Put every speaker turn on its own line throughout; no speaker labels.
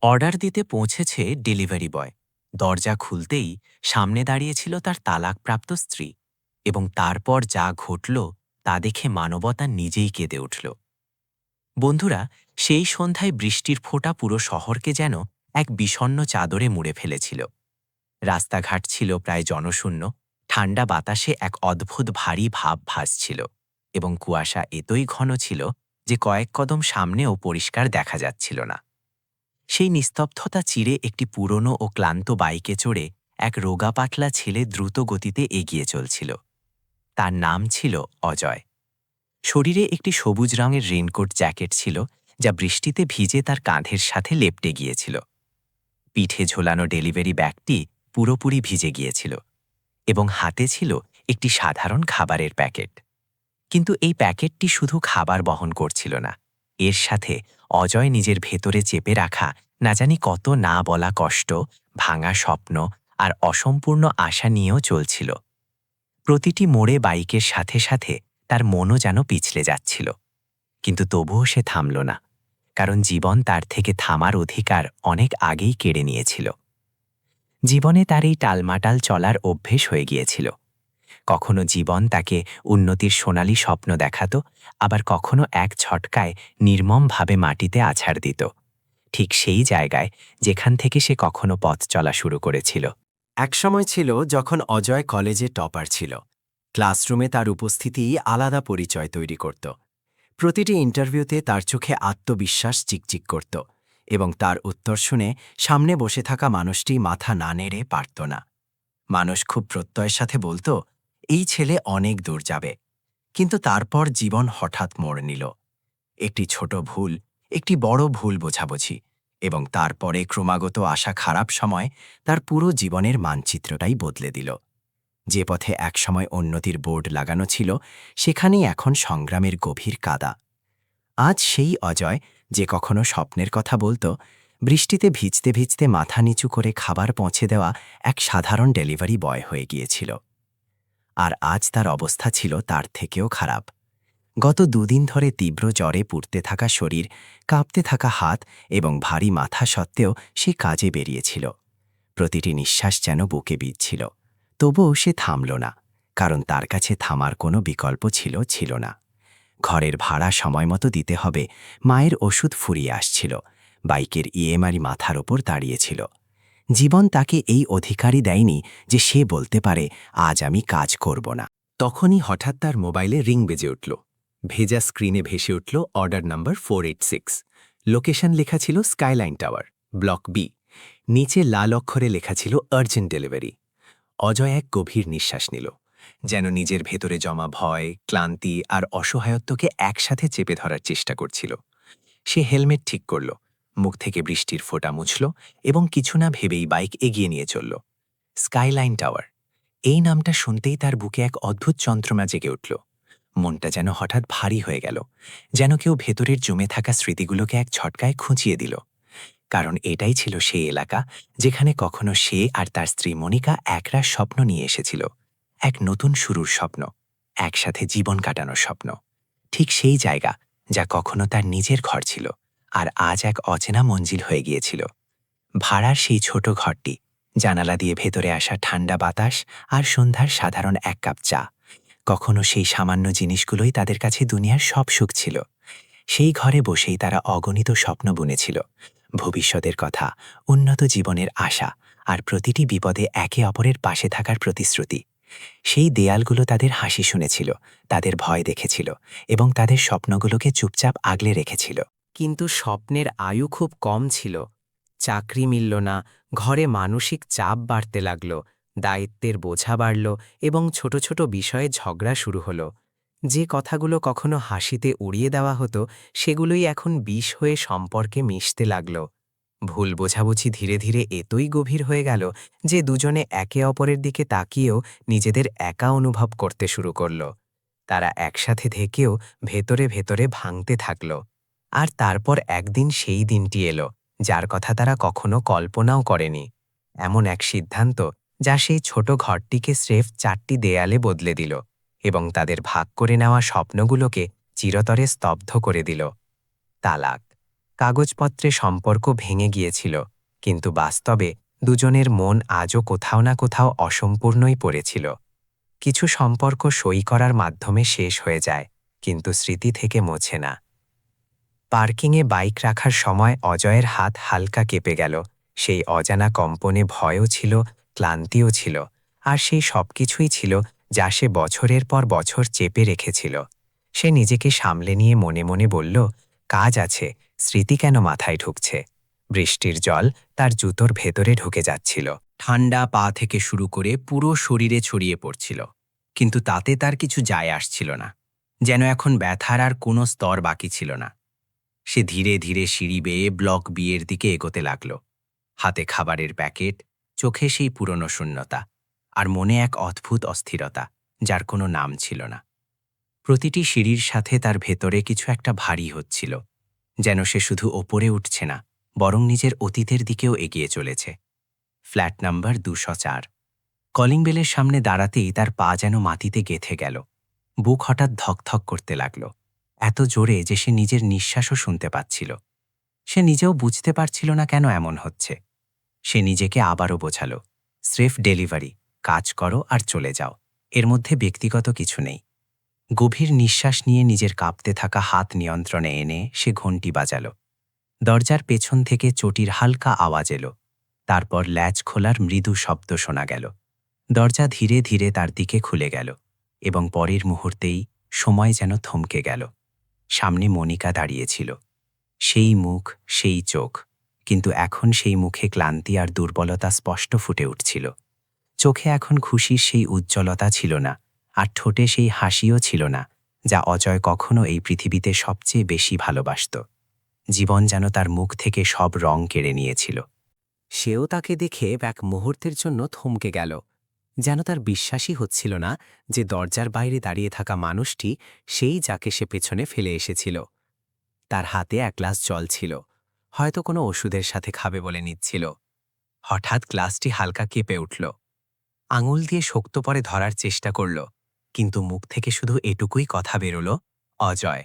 Order দিতে পৌঁছেছে delivery boy. দরজা খুলতেই সামনে দাঁড়িয়েছিল তার তালাকপ্রাপ্ত স্ত্রী, এবং তারপর যা ঘটল তা দেখে মানবতা নিজেই কেঁদে উঠল। বন্ধুরা, সেই সন্ধ্যায় বৃষ্টির ফোঁটা পুরো শহরকে যেন এক বিষণ্ণ চাদরে মুড়ে ফেলেছিল। রাস্তাঘাট ছিল প্রায় জনশূন্য, ঠান্ডা বাতাসে এক অদ্ভুত ভারী ভাব ভাসছিল, এবং কুয়াশা এতই ঘন ছিল যে কয়েক কদম সামনেও পরিষ্কার দেখা যাচ্ছিল না। সেই নিস্তব্ধতা চিরে একটি পুরনো ও ক্লান্ত বাইকে চড়ে এক রোগা পাতলা ছেলে দ্রুত গতিতে এগিয়ে চলছিল। তার নাম ছিল অজয়। শরীরে একটি সবুজ রঙের রেইনকোট জ্যাকেট ছিল, যা বৃষ্টিতে ভিজে তার কাঁধের সাথে লেপ্টে গিয়েছিল। পিঠে ঝোলানো ডেলিভারি ব্যাগটি পুরোপুরি ভিজে গিয়েছিল, এবং হাতে ছিল একটি সাধারণ খাবারের প্যাকেট। কিন্তু এই প্যাকেটটি শুধু খাবার বহন করছিল না, এর সাথে অজয় নিজের ভেতরে চেপে রাখা না জানি কত না বলা কষ্ট, ভাঙা স্বপ্ন আর অসম্পূর্ণ আশা নিয়েও চলছিল। প্রতিটি মোড়ে বাইকের সাথে সাথে তার মনও যেন পিছলে যাচ্ছিল, কিন্তু তবুও সে থামল না, কারণ জীবন তার থেকে থামার অধিকার অনেক আগেই কেড়ে নিয়েছিল। জীবনে তার এই টালমাটাল চলার অভ্যেস হয়ে গিয়েছিল। কখনো জীবন তাকে উন্নতির সোনালি স্বপ্ন দেখাত, আবার কখনো এক ছটকায় নির্মমভাবে মাটিতে আছাড় দিত, ঠিক সেই জায়গায় যেখান থেকে সে কখনো পথ চলা শুরু করেছিল।
একসময় ছিল যখন অজয় কলেজে টপার ছিল। ক্লাসরুমে তার উপস্থিতি আলাদা পরিচয় তৈরি করত। প্রতিটি ইন্টারভিউতে তার চোখে আত্মবিশ্বাস চিকচিক করত, এবং তার উত্তর শুনে সামনে বসে থাকা মানুষটি মাথা না নেড়ে পারত না। মানুষ খুব প্রত্যয়ের সাথে বলতো, এই ছেলে অনেক দূর যাবে। কিন্তু তারপর জীবন হঠাৎ মোড় নিল। একটি ছোট ভুল, একটি বড় ভুল বোঝাবুঝি, এবং তারপরে ক্রমাগত আসা খারাপ সময় তার পুরো জীবনের মানচিত্রটাই বদলে দিল। যে পথে একসময় উন্নতির বোর্ড লাগানো ছিল, সেখানেই এখন সংগ্রামের গভীর কাদা। আজ সেই অজয়, যে কখনো স্বপ্নের কথা বলতো, বৃষ্টিতে ভিজতে ভিজতে মাথা নিচু করে খাবার পৌঁছে দেওয়া এক সাধারণ ডেলিভারি বয় হয়ে গিয়েছিল। আর আজ তার অবস্থা ছিল তার থেকেও খারাপ। গত দুদিন ধরে তীব্র জ্বরে পুড়তে থাকা শরীর, কাঁপতে থাকা হাত এবং ভারী মাথা সত্ত্বেও সে কাজে বেরিয়েছিল। প্রতিটি নিঃশ্বাস যেন বুকে বিঁধছিল। তবুও সে থামল না, কারণ তার কাছে থামার কোনো বিকল্প ছিল না। ঘরের ভাড়া সময়মতো দিতে হবে, মায়ের ওষুধ ফুরিয়ে আসছিল, বাইকের ইএমআই মাথার ওপর দাঁড়িয়েছিল। জীবন তাকে এই অধিকারই দেয়নি যে সে বলতে পারে, আজ আমি কাজ করব না। তখনই হঠাৎ তার মোবাইলে রিং বেজে উঠল। ভেজা স্ক্রিনে ভেসে উঠল অর্ডার নাম্বার 486। লোকেশন লেখা ছিল স্কাইলাইন টাওয়ার, ব্লক বি। নিচে লাল অক্ষরে লেখা ছিল আর্জেন্ট ডেলিভারি। অজয় এক গভীর নিঃশ্বাস নিল, যেন নিজের ভেতরে জমা ভয়, ক্লান্তি আর অসহায়ত্বকে একসাথে চেপে ধরার চেষ্টা করছিল। সে হেলমেট ঠিক করল, মুখ থেকে বৃষ্টির ফোঁটা মুছল, এবং কিছু না ভেবেই বাইক এগিয়ে নিয়ে চলল। স্কাইলাইন টাওয়ার, এই নামটা শুনতেই তার বুকে এক অদ্ভুত যন্ত্রণা জেগে উঠল। মনটা যেন হঠাৎ ভারী হয়ে গেল, যেন কেউ ভেতরের জমে থাকা স্মৃতিগুলোকে এক ঝটকায় খুঁচিয়ে দিল। কারণ এটাই ছিল সেই এলাকা যেখানে কখনো সে আর তার স্ত্রী মনিকা একরাশ স্বপ্ন নিয়ে এসেছিল। এক নতুন শুরুর স্বপ্ন, একসাথে জীবন কাটানোর স্বপ্ন। ঠিক সেই জায়গা যা কখনো তার নিজের ঘর ছিল, আর আজ এক অচেনা মঞ্জিল হয়ে গিয়েছিল। ভাড়ার সেই ছোট ঘরটি, জানালা দিয়ে ভেতরে আসা ঠান্ডা বাতাস আর সন্ধ্যার সাধারণ এক কাপ চা, কখনো সেই সামান্য জিনিসগুলোই তাদের কাছে দুনিয়ার সব সুখ ছিল। সেই ঘরে বসেই তারা অগণিত স্বপ্ন বুনেছিল, ভবিষ্যতের কথা, উন্নত জীবনের আশা, আর প্রতিটি বিপদে একে অপরের পাশে থাকার প্রতিশ্রুতি। সেই দেয়ালগুলো তাদের হাসি শুনেছিল, তাদের ভয় দেখেছিল, এবং তাদের স্বপ্নগুলোকে চুপচাপ আগলে রেখেছিল।
কিন্তু স্বপ্নের আয়ু খুব কম ছিল। চাকরি মিলল না, ঘরে মানসিক চাপ বাড়তে লাগল, দায়িত্বের বোঝা বাড়ল, এবং ছোট ছোট বিষয়ে ঝগড়া শুরু হলো। যে কথাগুলো কখনো হাসিতে উড়িয়ে দেওয়া হতো, সেগুলোই এখন বিষ হয়ে সম্পর্কে মিশতে লাগল। ভুল বোঝাবুঝি ধীরে ধীরে এতই গভীর হয়ে গেল যে দুজনে একে অপরের দিকে তাকিয়েও নিজেদের একা অনুভব করতে শুরু করল। তারা একসাথে থেকেও ভেতরে ভেতরে ভাঙতে থাকল। আর তারপর একদিন সেই দিনটি এলো, যার কথা তারা কখনো কল্পনাও করেনি। এমন এক সিদ্ধান্ত যা সেই ছোট ঘরটিকে স্রেফ 4টি দেয়ালে বদলে দিল, এবং তাদের ভাগ করে নেওয়া স্বপ্নগুলোকে চিরতরে স্তব্ধ করে দিল। তালাক। কাগজপত্রে সম্পর্ক ভেঙে গিয়েছিল, কিন্তু বাস্তবে দুজনের মন আজও কোথাও না কোথাও অসম্পূর্ণই পড়েছিল। কিছু সম্পর্ক সই করার মাধ্যমে শেষ হয়ে যায়, কিন্তু স্মৃতি থেকে মোছে না। পার্কিংয়ে বাইক রাখার সময় অজয়ের হাত হালকা কেঁপে গেল। সেই অজানা কম্পনে ভয়ও ছিল, ক্লান্তিও ছিল, আর সেই সবকিছুই ছিল যা সে বছরের পর বছর চেপে রেখেছিল। সে নিজেকে সামলে নিয়ে মনে মনে বলল, কাজ আছে, স্মৃতি কেন মাথায় ঢুকছে? বৃষ্টির জল তার জুতোর ভেতরে ঢুকে যাচ্ছিল।
ঠান্ডা পা থেকে শুরু করে পুরো শরীরে ছড়িয়ে পড়ছিল, কিন্তু তাতে তার কিছু যায় আসছিল না। যেন এখন ব্যথার আর কোনো স্তর বাকি ছিল না। সে ধীরে ধীরে সিঁড়ি বেয়ে ব্লক বিয়ের দিকে এগোতে লাগল। হাতে খাবারের প্যাকেট, চোখে সেই পুরনো শূন্যতা, আর মনে এক অদ্ভুত অস্থিরতা যার কোনো নাম ছিল না। প্রতিটি সিঁড়ির সাথে তার ভেতরে কিছু একটা ভারী হচ্ছিল, যেন সে শুধু ওপরে উঠছে না, বরং নিজের অতীতের দিকেও এগিয়ে চলেছে। Flat number 204। কলিং বেলের সামনে দাঁড়াতেই তার পা যেন মাটিতে গেঁথে গেল। বুক হঠাৎ ধকধক করতে লাগল, এত জোরে যে সে নিজের নিঃশ্বাসও শুনতে পাচ্ছিল। সে নিজেও বুঝতে পারছিল না কেন এমন হচ্ছে। সে নিজেকে আবারও বোঝাল, স্রেফ ডেলিভারি, কাজ করো আর চলে যাও, এর মধ্যে ব্যক্তিগত কিছু নেই। গভীর নিঃশ্বাস নিয়ে নিজের কাঁপতে থাকা হাত নিয়ন্ত্রণে এনে সে ঘণ্টি বাজাল। দরজার পেছন থেকে চটির হালকা আওয়াজ এলো, তারপর ল্যাচ খোলার মৃদু শব্দ শোনা গেল। দরজা ধীরে ধীরে তার দিকে খুলে গেল, এবং পরের মুহূর্তেই সময় যেন থমকে গেল। সামনে মনিকা দাঁড়িয়েছিল। সেই মুখ, সেই চোখ, কিন্তু এখন সেই মুখে ক্লান্তি আর দুর্বলতা স্পষ্ট ফুটে উঠছিল। চোখে এখন খুশির সেই উজ্জ্বলতা ছিল না, আর ঠোঁটে সেই হাসিও ছিল না যা অজয় কখনো এই পৃথিবীতে সবচেয়ে বেশি ভালোবাসত। জীবন যেন তার মুখ থেকে সব রং কেড়ে নিয়েছিল।
সেও তাকে দেখে এক মুহূর্তের জন্য থমকে গেল, যেন তার বিশ্বাসই হচ্ছিল না যে দরজার বাইরে দাঁড়িয়ে থাকা মানুষটি সেই যাকে সে পেছনে ফেলে এসেছিল। তার হাতে এক গ্লাস জল ছিল, হয়তো কোনো ওষুধের সাথে খাবে বলে নিচ্ছিল। হঠাৎ গ্লাসটি হালকা কেঁপে উঠল। আঙুল দিয়ে শক্ত করে ধরার চেষ্টা করল, কিন্তু মুখ থেকে শুধু এটুকুই কথা বেরোল, অজয়।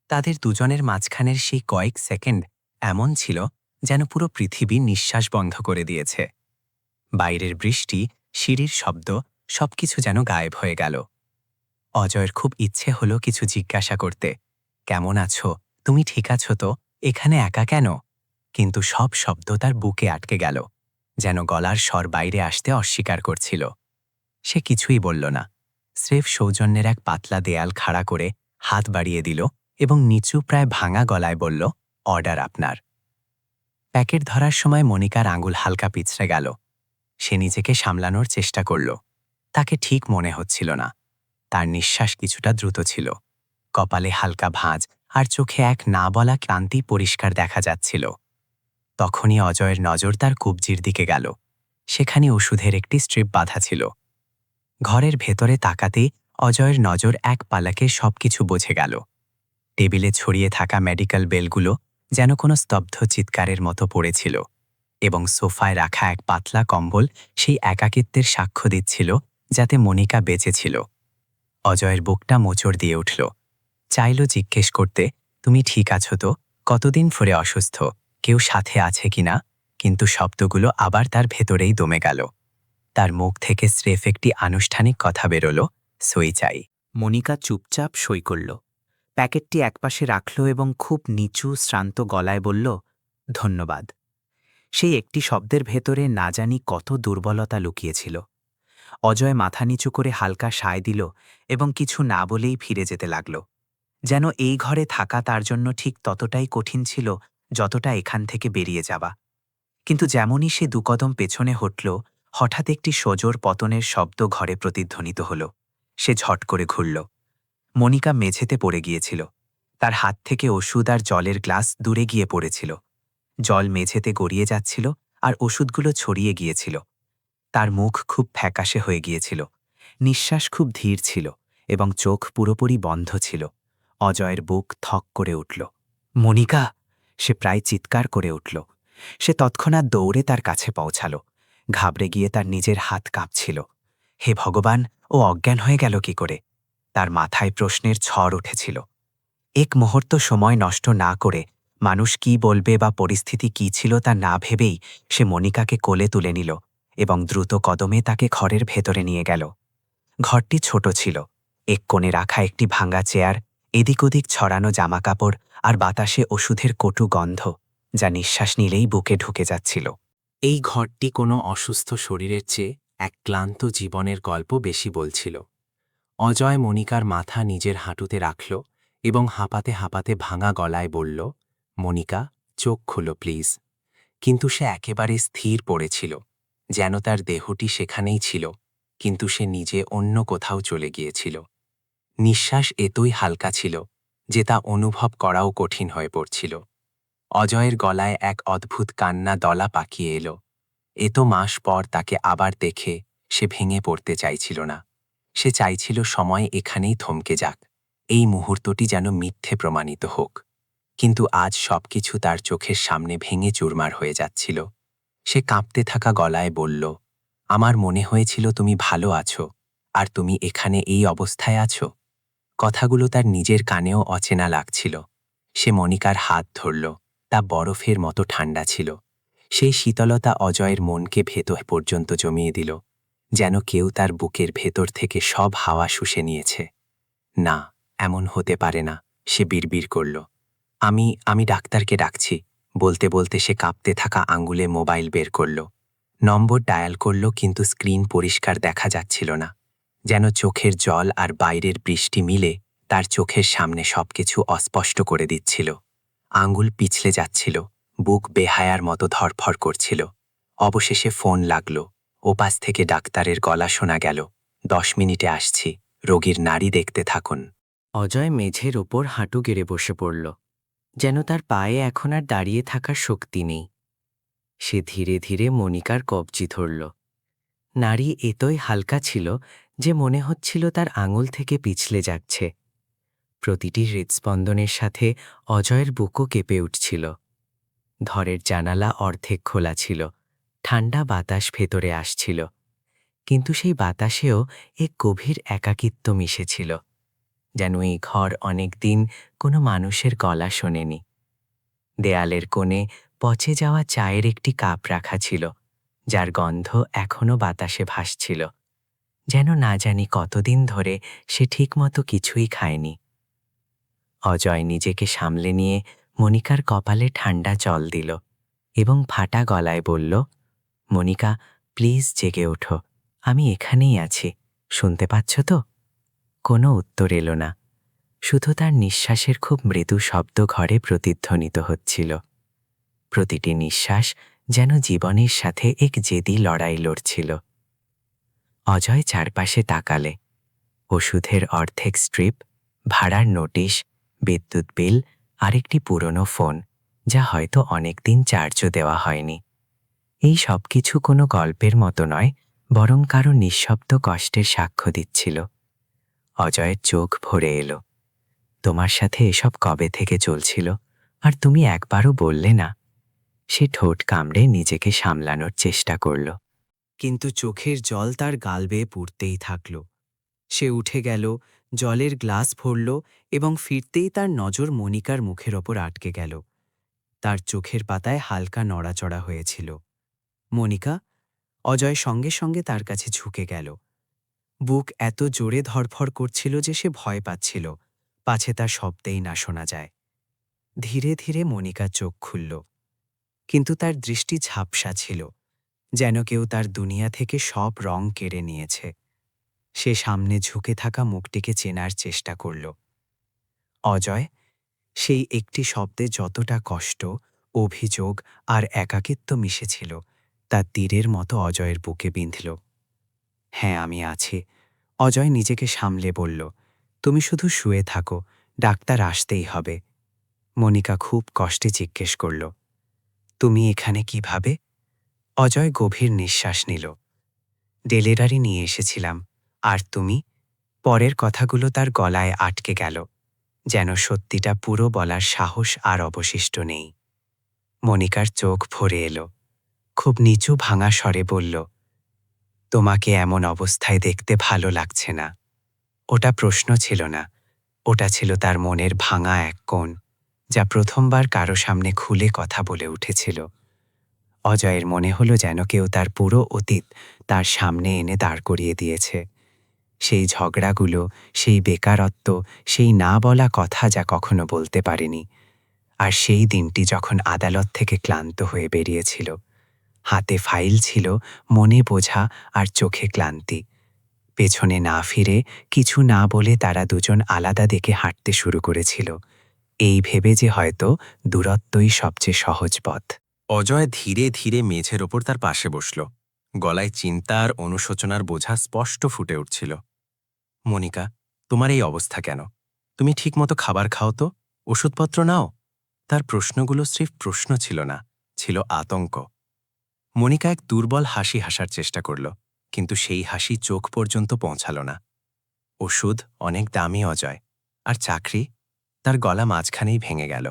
তাদের দুজনের মাঝখানের সেই কয়েক সেকেন্ড এমন ছিল যেন পুরো পৃথিবী নিঃশ্বাস বন্ধ করে দিয়েছে। বাইরের বৃষ্টি, সিঁড়ির শব্দ, সবকিছু যেন গায়েব হয়ে গেল। অজয়ের খুব ইচ্ছে হলো কিছু জিজ্ঞাসা করতে, কেমন আছো, তুমি ঠিক আছো তো, এখানে একা কেন? কিন্তু সব শব্দ তার বুকে আটকে গেল, যেন গলার স্বর বাইরে আসতে অস্বীকার করছিল। সে কিছুই বলল না, স্রেফ সৌজন্যের এক পাতলা দেয়াল খাড়া করে হাত বাড়িয়ে দিল এবং নিচু প্রায় ভাঙা গলায় বলল, অর্ডার আপনার। প্যাকেট ধরার সময় মনিকার আঙুল হালকা পিছড়ে গেল। সে নিজেকে সামলানোর চেষ্টা করল। তাকে ঠিক মনে হচ্ছিল না। তার নিঃশ্বাস কিছুটা দ্রুত ছিল, কপালে হালকা ভাঁজ, আর চোখে এক না বলা ক্লান্তি পরিষ্কার দেখা যাচ্ছিল। তখনই অজয়ের নজর তার কবজির দিকে গেল। সেখানে ওষুধের একটি স্ট্রিপ বাঁধা ছিল। ঘরের ভেতরে তাকাতেই অজয়ের নজর এক পালাকে সবকিছু বুঝে গেল। টেবিলে ছড়িয়ে থাকা মেডিকেল বেলগুলো যেন কোনো স্তব্ধ চিৎকারের মতো পড়েছিল, এবং সোফায় রাখা এক পাতলা কম্বল সেই একাকিত্বের সাক্ষ্য দিচ্ছিল যাতে মনিকা বেঁচে ছিল। অজয়ের বুকটা মোচড় দিয়ে উঠল। চাইল জিজ্ঞেস করতে, তুমি ঠিক আছো তো, কতদিন ধরে অসুস্থ, কেউ সাথে আছে কিনা, কিন্তু শব্দগুলো আবার তার ভেতরেই দমে গেল। তার মুখ থেকে স্রেফ একটি আনুষ্ঠানিক কথা বেরোল, সই চাই।
মনিকা চুপচাপ সই করল, প্যাকেটটি একপাশে রাখল এবং খুব নিচু শ্রান্ত গলায় বলল, ধন্যবাদ। সেই একটি শব্দের ভেতরে না জানি কত দুর্বলতা লুকিয়েছিল। অজয় মাথা নিচু করে হালকা সায় দিল এবং কিছু না বলেই ফিরে যেতে লাগল, যেন এই ঘরে থাকা তার জন্য ঠিক ততটাই কঠিন ছিল যতটা এখান থেকে বেরিয়ে যাওয়া। কিন্তু যেমনই সে দুকদম পেছনে হটল, হঠাৎ একটি সোজোর পতনের শব্দ ঘরে প্রতিধ্বনিত হল। সে ঝট করে ঘুরল। মনিকা মেঝেতে পড়ে গিয়েছিল। তার হাত থেকে ওষুধ আর জলের গ্লাস দূরে গিয়ে পড়েছিল। জল মেঝেতে গড়িয়ে যাচ্ছিল আর ওষুধগুলো ছড়িয়ে গিয়েছিল। তার মুখ খুব ফ্যাকাশে হয়ে গিয়েছিল, নিঃশ্বাস খুব ধীর ছিল এবং চোখ পুরোপুরি বন্ধ ছিল। অজয়ের বুক থক করে উঠল। মনিকা! সে প্রায় চিৎকার করে উঠল। সে তৎক্ষণাৎ দৌড়ে তার কাছে পৌঁছাল। ঘাবড়ে গিয়ে তার নিজের হাত কাঁপছিল। হে ভগবান, ও অজ্ঞান হয়ে গেল কি করে? তার মাথায় প্রশ্নের ঝড় উঠেছিল। এক মুহূর্ত সময় নষ্ট না করে
মানুষ কি বলবে বা পরিস্থিতি কি ছিল তা না ভেবেই সে মনিকাকে কোলে তুলে নিল এবং দ্রুত কদমে তাকে ঘরের ভেতরে নিয়ে গেল। ঘরটি ছোট ছিল, এক কোণে রাখা একটি ভাঙা চেয়ার, এদিক ওদিক ছড়ানো জামাকাপড় আর বাতাসে ওষুধের কটু গন্ধ, যা নিঃশ্বাস নিলেই বুকে ঢুকে যাচ্ছিল।
এই ঘরটি কোনো অসুস্থ শরীরের চেয়ে এক ক্লান্ত জীবনের গল্প বেশি বলছিল। অজয় মনিকার মাথা নিজের হাঁটুতে রাখল এবং হাঁপাতে হাঁপাতে ভাঙা গলায় বলল, মনিকা, চোখ খুলো প্লিজ। কিন্তু সে একেবারে স্থির পড়েছিল, যেন তার দেহটি সেখানেই ছিল, কিন্তু সে নিজে অন্য কোথাও চলে গিয়েছিল। নিঃশ্বাস এতই হালকা ছিল যে তা অনুভব করাও কঠিন হয়ে পড়ছিল। অজয়ের গলায় এক অদ্ভুত কান্না দলা পাকিয়ে এলো। এত মাস পর তাকে আবার দেখে সে ভেঙে পড়তে চাইছিল না। সে চাইছিল সময় এখানেই থমকে যাক, এই মুহূর্তটি যেন মিথ্যে প্রমাণিত হোক। কিন্তু আজ সবকিছু তার চোখের সামনে ভেঙে চুরমার হয়ে যাচ্ছিল। সে কাঁপতে থাকা গলায় বলল, আমার মনে হয়েছিল তুমি ভালো আছো, আর তুমি এখানে এই অবস্থায় আছো। কথাগুলো তার নিজের কানেও অচেনা লাগছিল। সে মনিকার হাত ধরল, তা বরফের মতো ঠান্ডা ছিল। সেই শীতলতা অজয়ের মনকে ভেতর পর্যন্ত জমিয়ে দিল, যেন কেউ তার বুকের ভেতর থেকে সব হাওয়া শুষে নিয়েছে। না, এমন হতে পারে না, সে বিড়বিড় করল। আমি ডাক্তারকে ডাকছি। বলতে বলতে সে কাঁপতে থাকা আঙ্গুলে মোবাইল বের করল। নম্বর ডায়াল করল, কিন্তু স্ক্রিন পরিষ্কার দেখা যাচ্ছিল না। যেন চোখের জল আর বাইরের বৃষ্টি মিলে তার চোখের সামনে সবকিছু অস্পষ্ট করে দিচ্ছিল। আঙ্গুল পিছলে যাচ্ছিল, বুক বেহায়ার মতো ধরফর করছিল। অবশেষে ফোন লাগল। ওপাশ থেকে ডাক্তারের গলা শোনা গেল, 10 মিনিটে আসছি, রোগীর নাড়ি দেখতে থাকুন।
অজয় মেঝের ওপর হাঁটু গেড়ে বসে পড়ল, যেন তার পায়ে এখন আর দাঁড়িয়ে থাকার শক্তি নেই। সে ধীরে ধীরে মনিকার কবজি ধরল। নাড়ি এতই হালকা ছিল যে মনে হচ্ছিল তার আঙুল থেকে পিছলে যাচ্ছে। প্রতিটি হৃৎস্পন্দনের সাথে অজয়ের বুকও কেঁপে উঠছিল। ঘরের জানালা অর্ধেক খোলা ছিল, ঠান্ডা বাতাস ভেতরে আসছিল, কিন্তু সেই বাতাসেও এক গভীর একাকিত্ব মিশেছিল, যেন এই ঘর অনেক দিন কোনো মানুষের গলা শোনেনি। দেয়ালের কোণে পচে যাওয়া চায়ের একটি কাপ রাখা ছিল, যার গন্ধ এখনো বাতাসে ভাসছিল, যেন না জানি কতদিন ধরে সে ঠিকমতো কিছুই খায়নি। অজয় নিজেকে সামলে নিয়ে মনিকার কপালে ঠান্ডা জল দিল এবং ফাটা গলায় বলল, মনিকা, প্লিজ জেগে ওঠো, আমি এখানেই আছি, শুনতে পাচ্ছ তো? কোনো উত্তর এলো না, শুধু তার নিঃশ্বাসের খুব মৃদু শব্দ ঘরে প্রতিধ্বনিত হচ্ছিল। প্রতিটি নিঃশ্বাস যেন জীবনের সাথে এক জেদি লড়াই লড়ছিল। অজয় চারপাশে তাকালে। ওষুধের অর্ধেক স্ট্রিপ, ভাড়ার নোটিশ, বিদ্যুৎ বিল আর একটি পুরনো ফোন, যা হয়তো অনেকদিন চার্জও দেওয়া হয়নি। এই সব কিছু কোনো গল্পের মতো নয়, বরং কারো নিঃশব্দ কষ্টের সাক্ষ্য দিচ্ছিল। অজয়ের চোখ ভরে এলো। তোমার সাথে এসব কবে থেকে চলছিল, আর তুমি একবারও বললে না? সে ঠোঁট কামড়ে নিজেকে সামলানোর চেষ্টা করল, কিন্তু চোখের জল তার গাল বেয়ে পড়তেই থাকল। সে উঠে গেল, জলের গ্লাস ভরল এবং ফিরতেই তার নজর মনিকার মুখের ওপর আটকে গেল। তার চোখের পাতায় হালকা নড়াচড়া হয়েছিল। মনিকা? অজয় সঙ্গে সঙ্গে তার কাছে ঝুঁকে গেল। বুক এত জোরে ধড়ফড় করছিল যে সে ভয় পাচ্ছিল, পাছে তার শব্দেই না শোনা যায়। ধীরে ধীরে মনিকা চোখ খুলল, কিন্তু তার দৃষ্টি ঝাপসা ছিল, যেন কেউ তার দুনিয়া থেকে সব রং কেড়ে নিয়েছে। সে সামনে ঝুঁকে থাকা মুখটিকে চেনার চেষ্টা করল। অজয়, সেই একটি শব্দে যতটা কষ্ট, অভিযোগ আর একাকিত্ব মিশেছিল, তা তীরের মতো অজয়ের বুকে বিঁধল। হ্যাঁ, আমি আছি, অজয় নিজেকে সামলে বলল। তুমি শুধু শুয়ে থাকো, ডাক্তার আসতেই হবে। মনিকা খুব কষ্টে জিজ্ঞেস করল, তুমি এখানে কিভাবে? অজয় গভীর নিঃশ্বাস নিল। ডেলিভারি নিয়ে এসেছিলাম। আর তুমি? পরের কথাগুলো তার গলায় আটকে গেল, যেন সত্যিটা পুরো বলার সাহস আর অবশিষ্ট নেই। মনিকার চোখ ভরে এলো। খুব নিচু ভাঙা স্বরে বলল, তোমাকে এমন অবস্থায় দেখতে ভালো লাগছে না। ওটা প্রশ্ন ছিল না, ওটা ছিল তার মনের ভাঙা এক কোণ, যা প্রথমবার কারো সামনে খুলে কথা বলে উঠেছিল। অজয়ের মনে হলো যেন কেউ তার পুরো অতীত তার সামনে এনে দাঁড় করিয়ে দিয়েছে। সেই ঝগড়াগুলো, সেই বেকারত্ব, সেই না বলা কথা যা কখনো বলতে পারেনি। আর সেই দিনটি যখন আদালত থেকে ক্লান্ত হয়ে বেরিয়েছিল। হাতে ফাইল ছিল, মনে বোঝা আর চোখে ক্লান্তি। পেছনে না ফিরে, কিছু না বলে তারা দুজন আলাদা দিকে হাঁটতে শুরু করেছিল, এই ভেবে যে হয়তো দূরত্বই সবচেয়ে সহজ পথ।
অজয় ধীরে ধীরে মেঝের ওপর তার পাশে বসল। গলায় চিন্তা আর অনুশোচনার বোঝা স্পষ্ট ফুটে উঠছিল। মনিকা, তোমার এই অবস্থা কেন? তুমি ঠিকমতো খাবার খাও তো, ওষুধপত্র নাও। তার প্রশ্নগুলো স্রেফ প্রশ্ন ছিল না, ছিল আতঙ্ক। মনিকা এক দুর্বল হাসি হাসার চেষ্টা করল, কিন্তু সেই হাসি চোখ পর্যন্ত পৌঁছাল না। ওষুধ অনেক দামি অজয়, আর চাকরি? তার গলা মাঝখানেই ভেঙে গেল।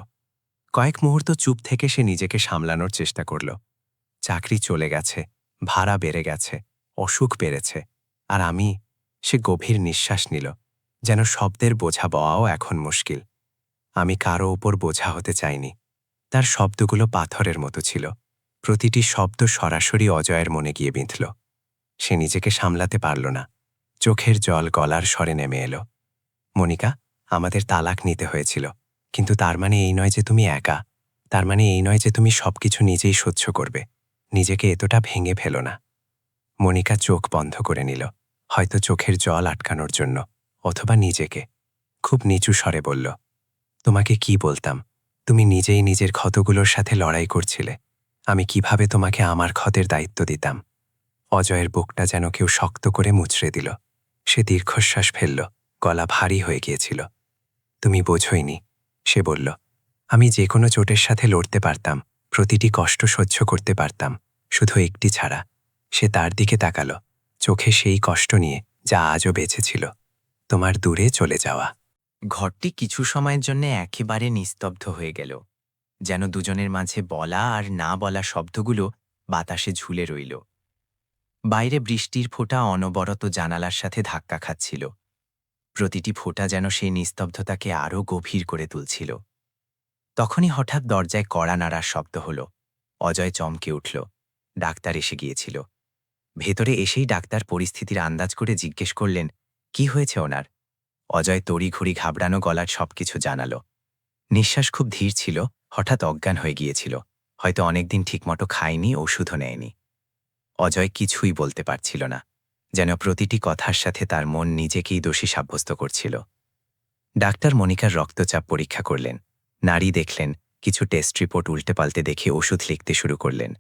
কয়েক মুহূর্ত চুপ থেকে সে নিজেকে সামলানোর চেষ্টা করল। চাকরি চলে গেছে, ভাড়া বেড়ে গেছে, অসুখ বেড়েছে, আর আমি? সে গভীর নিঃশ্বাস নিল, যেন শব্দের বোঝা বওয়াও এখন মুশকিল। আমি কারো ওপর বোঝা হতে চাইনি। তার শব্দগুলো পাথরের মতো ছিল, প্রতিটি শব্দ সরাসরি অজয়ের মনে গিয়ে বিঁধল। সে নিজেকে সামলাতে পারল না, চোখের জল গলার স্বরে নেমে এলো। মনিকা, আমাদের তালাক নিতে হয়েছিল, কিন্তু তার মানে এই নয় যে তুমি একা। তার মানে এই নয় যে তুমি সবকিছু নিজেই সহ্য করবে। নিজেকে এতটা ভেঙে ফেলো না। মনিকা চোখ বন্ধ করে নিল, হয়তো চোখের জল আটকানোর জন্য, অথবা নিজেকে। খুব নিচু স্বরে বলল, তোমাকে কি বলতাম? তুমি নিজেই নিজের ক্ষতগুলোর সাথে লড়াই করছিলে। আমি কিভাবে তোমাকে আমার ক্ষতের দায়িত্ব দিতাম? অজয়ের বুকটা যেন কেউ শক্ত করে মুচড়ে দিল। সে দীর্ঘশ্বাস ফেলল, গলা ভারী হয়ে গিয়েছিল। তুমি বোঝোইনি, সে বলল। আমি যে কোনো চোটের সাথে লড়তে পারতাম, প্রতিটি কষ্ট সহ্য করতে পারতাম, শুধু একটি ছাড়া। সে তার দিকে তাকাল, চোখে সেই কষ্ট নিয়ে যা আজও বেঁচে ছিল, তোমার দূরে চলে যাওয়া। ঘরটি কিছু সময়ের জন্য একেবারে নিস্তব্ধ হয়ে গেল, যেন দুজনের মাঝে বলা আর না বলা শব্দগুলো বাতাসে ঝুলে রইল। বাইরে বৃষ্টির ফোঁটা অনবরত জানালার সাথে ধাক্কা খাচ্ছিল, প্রতিটি ফোঁটা যেন সেই নিস্তব্ধতাকে আরও গভীর করে তুলছিল। তখনই হঠাৎ দরজায় কড়া নাড়ার শব্দ হল। অজয় চমকে উঠল। ডাক্তার এসে গিয়েছিল। ভেতরে এসেই ডাক্তার পরিস্থিতির আন্দাজ করে জিজ্ঞেস করলেন, কি হয়েছে ওনার? অজয় তড়িঘড়ি ঘাবড়ানো গলার সবকিছু জানাল। নিঃশ্বাস খুব ধীর ছিল, হঠাৎ অজ্ঞান হয়ে গিয়েছিল, হয়তো অনেকদিন ঠিকমতো খায়নি, ওষুধও নেয়নি। অজয় কিছুই বলতে পারছিল না, যেন প্রতিটি কথার সাথে তার মন নিজেকেই দোষী সাব্যস্ত করছিল। ডাক্তার মনিকার রক্তচাপ পরীক্ষা করলেন, নাড়ি দেখলেন, কিছু টেস্ট রিপোর্ট উল্টে পাল্টে দেখে ওষুধ লিখতে শুরু করলেন।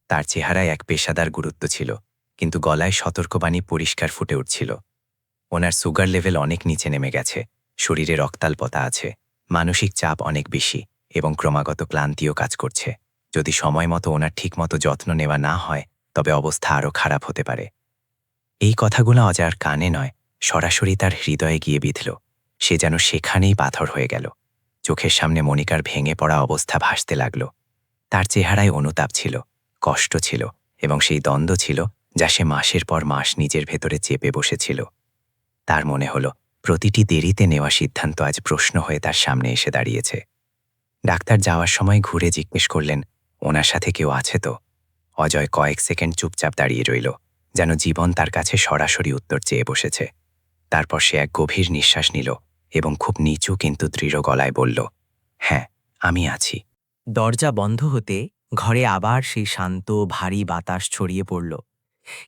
তার চেহারায় এক পেশাদার গুরুত্ব ছিল, কিন্তু গলায় সতর্কবাণী পরিষ্কার ফুটে উঠছিল। ওনার সুগার লেভেল অনেক নিচে নেমে গেছে, শরীরে রক্তাল্পতা আছে, মানসিক চাপ অনেক বেশি এবং ক্রমাগত ক্লান্তিও কাজ করছে। যদি সময় মতো ওনার ঠিকমতো যত্ন নেওয়া না হয়, তবে অবস্থা আরও খারাপ হতে পারে। এই কথাগুলো অজয়ের কানে নয়, সরাসরি তার হৃদয়ে গিয়ে বিঁধল। সে যেন সেখানেই পাথর হয়ে গেল। চোখের সামনে মনিকার ভেঙে পড়া অবস্থা ভাসতে লাগল। তার চেহারায় অনুতাপ ছিল, কষ্ট ছিল, এবং সেই দ্বন্দ্ব ছিল যা সে মাসের পর মাস নিজের ভেতরে চেপে বসেছিল। তার মনে হল প্রতিটি দেরিতে নেওয়া সিদ্ধান্ত আজ প্রশ্ন হয়ে তার সামনে এসে দাঁড়িয়েছে। ডাক্তার যাওয়ার সময় ঘুরে জিজ্ঞেস করলেন, ওনার সাথে কেউ আছে তো? অজয় কয়েক সেকেন্ড চুপচাপ দাঁড়িয়ে রইল, যেন জীবন তার কাছে সরাসরি উত্তর চেয়ে বসেছে। তারপর সে এক গভীর নিঃশ্বাস নিল এবং খুব নিচু কিন্তু দৃঢ় গলায় বলল, হ্যাঁ, আমি আছি।
দরজা বন্ধ হতে ঘরে আবার সেই শান্ত ভারী বাতাস ছড়িয়ে পড়ল,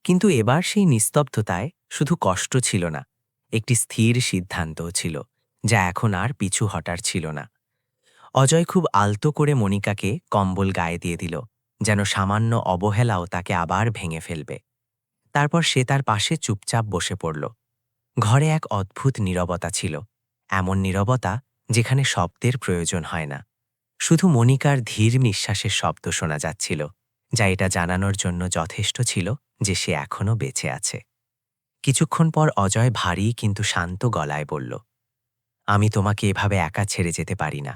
কিন্তু এবার সেই নিস্তব্ধতায় শুধু কষ্ট ছিল না, একটি স্থির সিদ্ধান্তও ছিল, যা এখন আর পিছু হটার ছিল না। অজয় খুব আলতো করে মনিকাকে কম্বল গায়ে দিয়ে দিল, যেন সামান্য অবহেলাও তাকে আবার ভেঙে ফেলবে। তারপর সে তার পাশে চুপচাপ বসে পড়ল। ঘরে এক অদ্ভুত নীরবতা ছিল, এমন নীরবতা যেখানে শব্দের প্রয়োজন হয় না, শুধু মনিকার ধীর নিঃশ্বাসের শব্দ শোনা যাচ্ছিল, যা এটা জানানোর জন্য যথেষ্ট ছিল যে সে এখনও বেঁচে আছে। কিছুক্ষণ পর অজয় ভারী কিন্তু শান্ত গলায় বলল, আমি তোমাকে এভাবে একা ছেড়ে যেতে পারি না।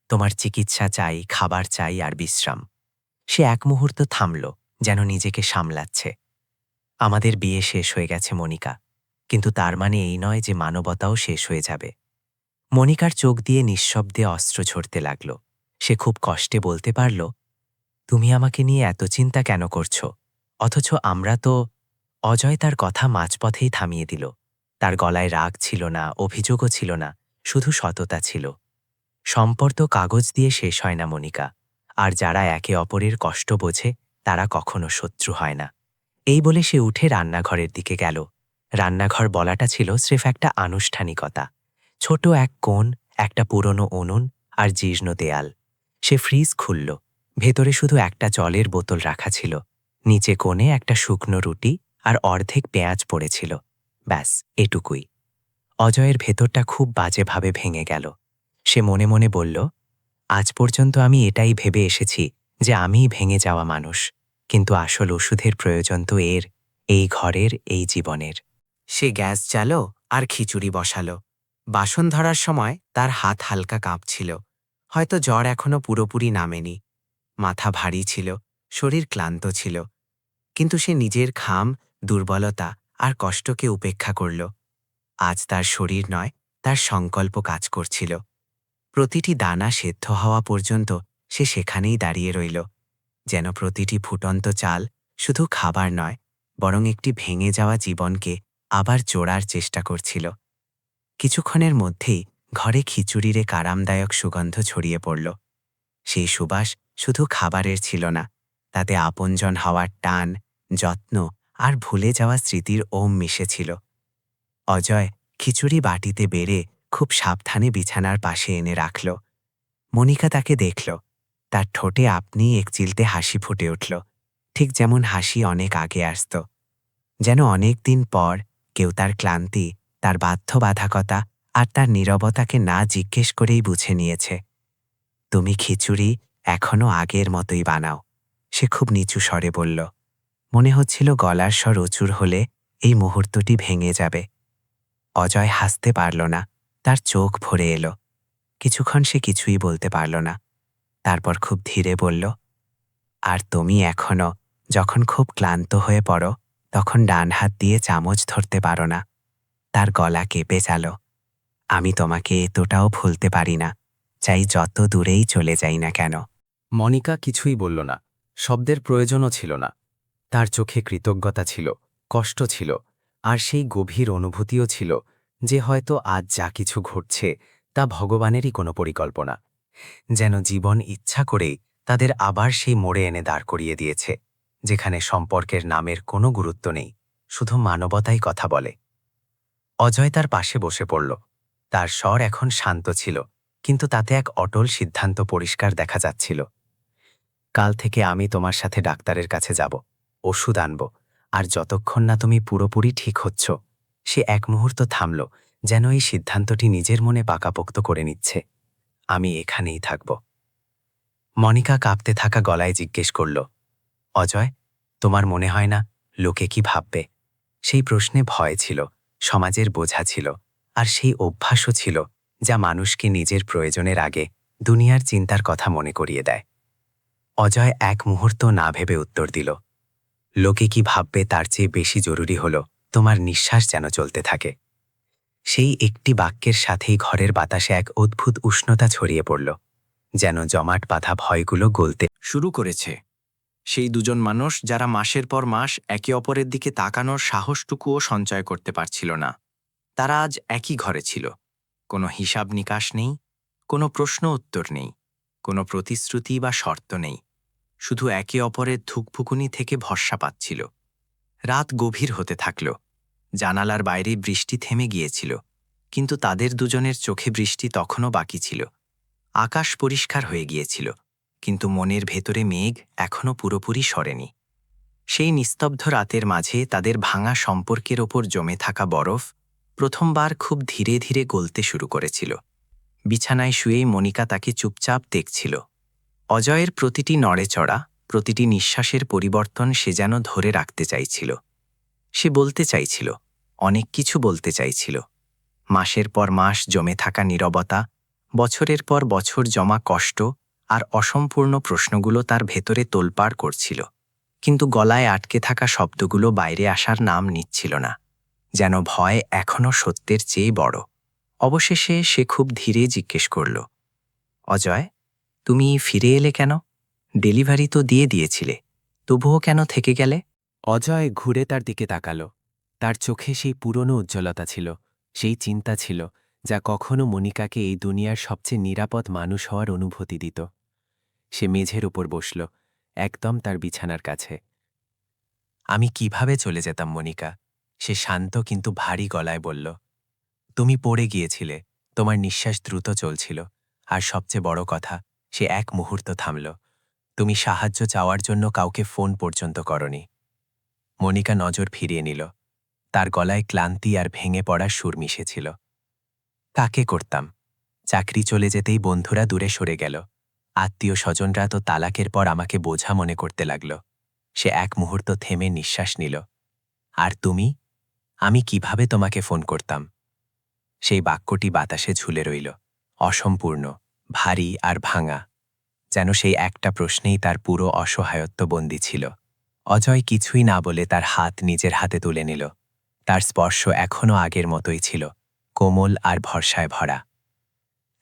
তোমার চিকিৎসা চাই, খাবার চাই আর বিশ্রাম। সে এক মুহূর্ত থামল, যেন নিজেকে সামলাচ্ছে। আমাদের বিয়ে শেষ হয়ে গেছে মনিকা, কিন্তু তার মানে এই নয় যে মানবতাও শেষ হয়ে যাবে।
মনিকার চোখ দিয়ে নিঃশব্দে অস্ত্র ঝরতে লাগল। সে খুব কষ্টে বলতে পারল, তুমি আমাকে নিয়ে এত চিন্তা কেন করছ? অথচ আমরা তো... অজয় তার কথা মাঝপথেই থামিয়ে দিল। তার গলায় রাগ ছিল না, অভিযোগও ছিল না, শুধু সততা ছিল। সম্পর্ক কাগজ দিয়ে শেষ হয় না মনিকা, আর যারা একে অপরের কষ্ট বোঝে তারা কখনো শত্রু হয় না। এই বলে সে উঠে রান্নাঘরের দিকে গেল। রান্নাঘর বলাটা ছিল স্রেফ একটা আনুষ্ঠানিকতা। ছোট এক কোণ, একটা পুরনো উনুন আর জীর্ণ দেয়াল। সে ফ্রিজ খুলল। ভেতরে শুধু একটা জলের বোতল রাখা ছিল। নিচে কোণে একটা শুকনো রুটি আর অর্ধেক পেঁয়াজ পড়েছিল। ব্যাস, এটুকুই। অজয়ের ভেতরটা খুব বাজেভাবে ভেঙে গেল। সে মনে মনে বলল, আজ পর্যন্ত আমি এটাই ভেবে এসেছি যে আমিই ভেঙে যাওয়া মানুষ, কিন্তু আসল ওষুধের প্রয়োজন তো এই ঘরের, এই জীবনের। সে গ্যাস জ্বালো আর খিচুড়ি বসালো। বাসন ধরার সময় তার হাত হালকা কাঁপছিল। হয়তো জ্বর এখনো পুরোপুরি নামেনি। মাথা ভারী ছিল, শরীর ক্লান্ত ছিল। কিন্তু সে নিজের ঘাম, দুর্বলতা আর কষ্টকে উপেক্ষা করল। আজ তার শরীর নয়, তার সংকল্প কাজ করছিল। প্রতিটি দানা সেদ্ধ হওয়া পর্যন্ত সে সেখানেই দাঁড়িয়ে রইল, যেন প্রতিটি ফুটন্ত চাল শুধু খাবার নয়, বরং একটি ভেঙে যাওয়া জীবনকে আবার জোড়ার চেষ্টা করছিল। কিছুক্ষণের মধ্যেই ঘরে খিচুড়ির এক আরামদায়ক সুগন্ধ ছড়িয়ে পড়ল। সেই সুবাস শুধু খাবারের ছিল না, তাতে আপনজন হওয়ার টান, যত্ন আর ভুলে যাওয়া স্মৃতির ওম মিশেছিল। অজয় খিচুড়ি বাটিতে বেড়ে খুব সাবধানে বিছানার পাশে এনে রাখল। মনিকা তাকে দেখল। তার ঠোঁটে আপনিই এক চিলতে হাসি ফুটে উঠল, ঠিক যেমন হাসি অনেক আগে আসত। যেন অনেক দিন পর কেউ তার ক্লান্তি, তার বাধ্যবাধকতা আর তার নীরবতাকে না জিজ্ঞেস করেই বুঝে নিয়েছে। তুমি খিচুড়ি এখনো আগের মতোই বানাও, সে খুব নিচু স্বরে বলল। মনে হচ্ছিল গলার স্বর উঁচুর হলে এই মুহূর্তটি ভেঙে যাবে। অজয় হাসতে পারল না, তার চোখ ভরে এলো। কিছুক্ষণ সে কিছুই বলতে পারল না। তারপর খুব ধীরে বলল, আর তুমি এখনো যখন খুব ক্লান্ত হয়ে পড়ো, তখন ডান হাত দিয়ে চামচ ধরতে পারো না। তার গলা কেঁপে গেল। আমি তোমাকে এতটাও ভুলতে পারি না, চাই যত দূরেই চলে যাই না কেন।
মনিকা কিছুই বলল না। শব্দের প্রয়োজনও ছিল না। তার চোখে কৃতজ্ঞতা ছিল, কষ্ট ছিল, আর সেই গভীর অনুভূতিও ছিল যে হয়তো আজ যা কিছু ঘটছে তা ভগবানেরই কোনো পরিকল্পনা। যেন জীবন ইচ্ছা করেই তাদের আবার সেই মোড়ে এনে দাঁড় করিয়ে দিয়েছে, যেখানে সম্পর্কের নামের কোনো গুরুত্ব নেই, শুধু মানবতাই কথা বলে। অজয় তার পাশে বসে পড়ল। তার স্বর এখন শান্ত ছিল, কিন্তু তাতে এক অটল সিদ্ধান্ত পরিষ্কার দেখা যাচ্ছিল। কাল থেকে আমি তোমার সাথে ডাক্তারের কাছে যাব, ওষুধ আনব, আর যতক্ষণ না তুমি পুরোপুরি ঠিক হচ্ছ। সে এক মুহূর্ত থামল, যেন এই সিদ্ধান্তটি নিজের মনে পাকাপোক্ত করে নিচ্ছে। আমি এখানেই থাকব। মনিকা কাঁপতে থাকা গলায় জিজ্ঞেস করল, অজয়, তোমার মনে হয় না লোকে কি ভাববে? সেই প্রশ্নে ভয় ছিল, সমাজের বোঝা ছিল, আর সেই অভ্যাসও ছিল যা মানুষকে নিজের প্রয়োজনের আগে দুনিয়ার চিন্তার কথা মনে করিয়ে দেয়। অজয় এক মুহূর্ত না ভেবে উত্তর দিল, লোকে কি ভাববে তার চেয়ে বেশি জরুরি হল তোমার নিঃশ্বাস যেন চলতে থাকে। সেই একটি বাক্যের সাথেই ঘরের বাতাসে এক অদ্ভুত উষ্ণতা ছড়িয়ে পড়ল, যেন জমাট বাঁধা ভয়গুলো গলতে
শুরু করেছে। সেই দুজন মানুষ যারা মাসের পর মাস একে অপরের দিকে তাকানোর সাহসটুকুও সঞ্চয় করতে পারছিল না, তারা আজ একই ঘরে ছিল। কোনো হিসাব নিকাশ নেই, কোনো প্রশ্ন উত্তর নেই, কোনো প্রতিশ্রুতি বা শর্ত নেই। শুধু একে অপরের ধুকভুকুনি থেকে ভরসা পাচ্ছিল। রাত গভীর হতে থাকল। জানালার বাইরে বৃষ্টি থেমে গিয়েছিল, কিন্তু তাদের দুজনের চোখে বৃষ্টি তখনও বাকি ছিল। আকাশ পরিষ্কার হয়ে গিয়েছিল, কিন্তু মনের ভেতরে মেঘ এখনও পুরোপুরি সরেনি। সেই নিস্তব্ধ রাতের মাঝে তাদের ভাঙা সম্পর্কের ওপর জমে থাকা বরফ প্রথমবার খুব ধীরে ধীরে গলতে শুরু করেছিল। বিছানায় শুয়েই মনিকা তাকে চুপচাপ দেখছিল। অজয়ের প্রতিটি নড়েচড়া, প্রতিটি নিঃশ্বাসের পরিবর্তন সে যেন ধরে রাখতে চাইছিল। সে বলতে চাইছিল, অনেক কিছু বলতে চাইছিল। মাসের পর মাস জমে থাকা নীরবতা, বছরের পর বছর জমা কষ্ট আর অসম্পূর্ণ প্রশ্নগুলো তার ভেতরে তোলপাড় করছিল, কিন্তু গলায় আটকে থাকা শব্দগুলো বাইরে আসার নাম নিচ্ছিল না। যেন ভয় এখনও সত্যের চেয়ে বড়।
অবশেষে সে খুব ধীরে জিজ্ঞেস করল, অজয়, তুমি ফিরে এলে কেন? ডেলিভারি তো দিয়ে দিয়েছিলে, তবুও কেন থেকে গেলে?
অজয় ঘুরে তার দিকে তাকাল। তার চোখে সেই পুরনো উজ্জ্বলতা ছিল, সেই চিন্তা ছিল যা কখনো মনিকাকে এই দুনিয়ার সবচেয়ে নিরাপদ মানুষ হওয়ার অনুভূতি দিত। সে মেঝের উপর বসল, একদম তার বিছানার কাছে।
আমি কিভাবে চলে যেতাম মনিকা? সে শান্ত কিন্তু ভারী গলায় বলল। তুমি পড়ে গিয়েছিলে, তোমার নিঃশ্বাস দ্রুত চলছিল, আর সবচেয়ে বড় কথা, সে এক মুহূর্ত থামল। তুমি সাহায্য চাওয়ার জন্য কাউকে ফোন পর্যন্ত করনি। মনিকা নজর ফিরিয়ে নিল। তার গলায় ক্লান্তি আর ভেঙে পড়ার সুর মিশেছিল। কাকে করতাম? চাকরি চলে যেতেই বন্ধুরা দূরে সরে গেল। আত্মীয় স্বজনরা তো তালাকের পর আমাকে বোঝা মনে করতে লাগল। সে এক মুহূর্ত থেমে নিঃশ্বাস নিল। আর তুমি? আমি কিভাবে তোমাকে ফোন করতাম? সেই বাক্যটি বাতাসে ঝুলে রইল, অসম্পূর্ণ, ভারী আর ভাঙা, যেন সেই একটা প্রশ্নেই তার পুরো অসহায়ত্ব বন্দী ছিল। অজয় কিছুই না বলে তার হাত নিজের হাতে তুলে নিল। তার স্পর্শ এখনও আগের মতোই ছিল, কোমল আর ভরসায় ভরা।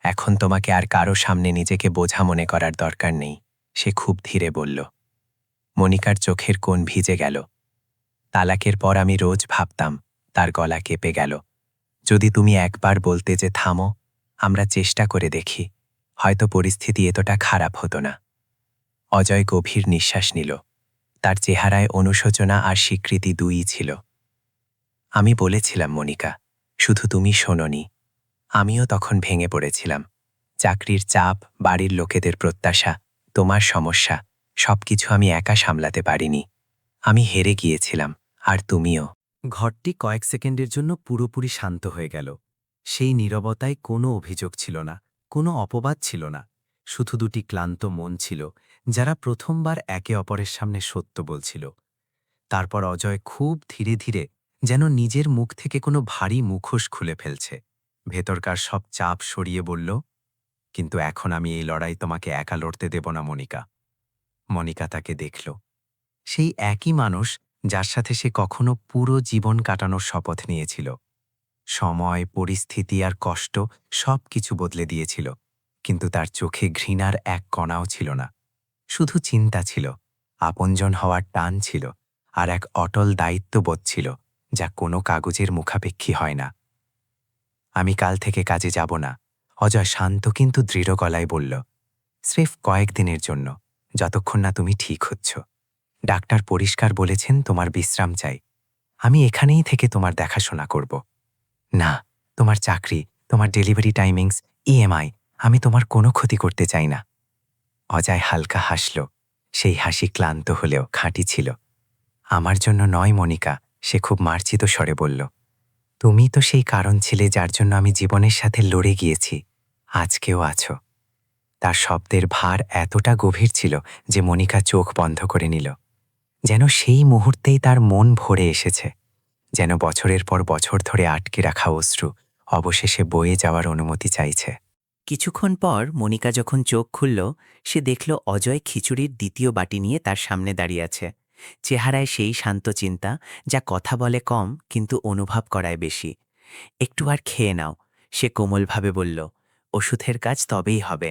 এখন তোমাকে আর কারো সামনে নিজেকে বোঝা মনে করার দরকার নেই, সে খুব ধীরে বলল। মনিকার চোখের কোণ ভিজে গেল। তালাকের পর আমি রোজ ভাবতাম, তার গলা কেঁপে গেল, যদি তুমি একবার বলতে যে থামো, আমরা চেষ্টা করে দেখি, হয়তো পরিস্থিতি এতটা খারাপ হতো না। অজয় গভীর নিঃশ্বাস নিল। তার চেহারায় অনুশোচনা আর স্বীকৃতি দুইই ছিল। আমি বলেছিলাম মনিকা, শুধু তুমি শোনোনি। আমিও তখন ভেঙে পড়েছিলাম। চাকরির চাপ, বাড়ির লোকেদের প্রত্যাশা, তোমার সমস্যা, সবকিছু আমি একা সামলাতে পারিনি। আমি হেরে গিয়েছিলাম, আর তুমিও।
ঘরটি কয়েক সেকেন্ডের জন্য পুরোপুরি শান্ত হয়ে গেল। সেই নীরবতায় কোনো অভিযোগ ছিল না, কোনো অপবাদ ছিল না, শুধু দুটি ক্লান্ত মন ছিল, যারা প্রথমবার একে অপরের সামনে সত্য বলছিল। তারপর অজয় খুব ধীরে ধীরে, যেন নিজের মুখ থেকে কোনো ভারী মুখোশ খুলে ফেলছে, ভেতরকার সব চাপ সরিয়ে বলল, কিন্তু এখন আমি এই লড়াই তোমাকে একা লড়তে দেব না মনিকা। মনিকা তাকে দেখল, সেই একই মানুষ যার সাথে সে কখনো পুরো জীবন কাটানোর শপথ নিয়েছিল। সময়, পরিস্থিতি আর কষ্ট সব কিছু বদলে দিয়েছিল, কিন্তু তার চোখে ঘৃণার এক কণাও ছিল না। শুধু চিন্তা ছিল, আপনজন হওয়ার টান ছিল, আর এক অটল দায়িত্ববোধ ছিল, যা কোনো কাগজের মুখাপেক্ষী হয় না। আমি কাল থেকে কাজে যাব না, অজয় শান্ত কিন্তু দৃঢ় গলায় বলল। স্রেফ কয়েকদিনের জন্য, যতক্ষণ না তুমি ঠিক হচ্ছ। ডাক্তার পরিষ্কার বলেছেন তোমার বিশ্রাম চাই। আমি এখানেই থেকে তোমার দেখাশোনা করব। না, তোমার চাকরি, তোমার ডেলিভারি টাইমিংস, ইএমআই, আমি তোমার কোনো ক্ষতি করতে চাই না। অজয় হালকা হাসল, সেই হাসি ক্লান্ত হলেও খাঁটি ছিল। আমার জন্য নয় মনিকা, সে খুব মার্জিত স্বরে বলল। তুমি তো সেই কারণ ছিলে যার জন্য আমি জীবনের সাথে লড়ে গিয়েছি, আজকেও আছো। তার শব্দের ভার এতটা গভীর ছিল যে মনিকা চোখ বন্ধ করে নিল। যেন সেই মুহূর্তেই তার মন ভরে এসেছে, যেন বছরের পর বছর ধরে আটকে রাখা অশ্রু অবশেষে বয়ে যাওয়ার অনুমতি চাইছে।
কিছুক্ষণ পর মনিকা যখন চোখ খুলল, সে দেখল অজয় খিচুড়ির দ্বিতীয় বাটি নিয়ে তার সামনে দাঁড়িয়ে আছে। চেহারায় সেই শান্ত চিন্তা, যা কথা বলে কম কিন্তু অনুভব করায় বেশি। একটু আর খেয়ে নাও, সে কোমলভাবে বলল। ওষুধের কাজ তবেই হবে।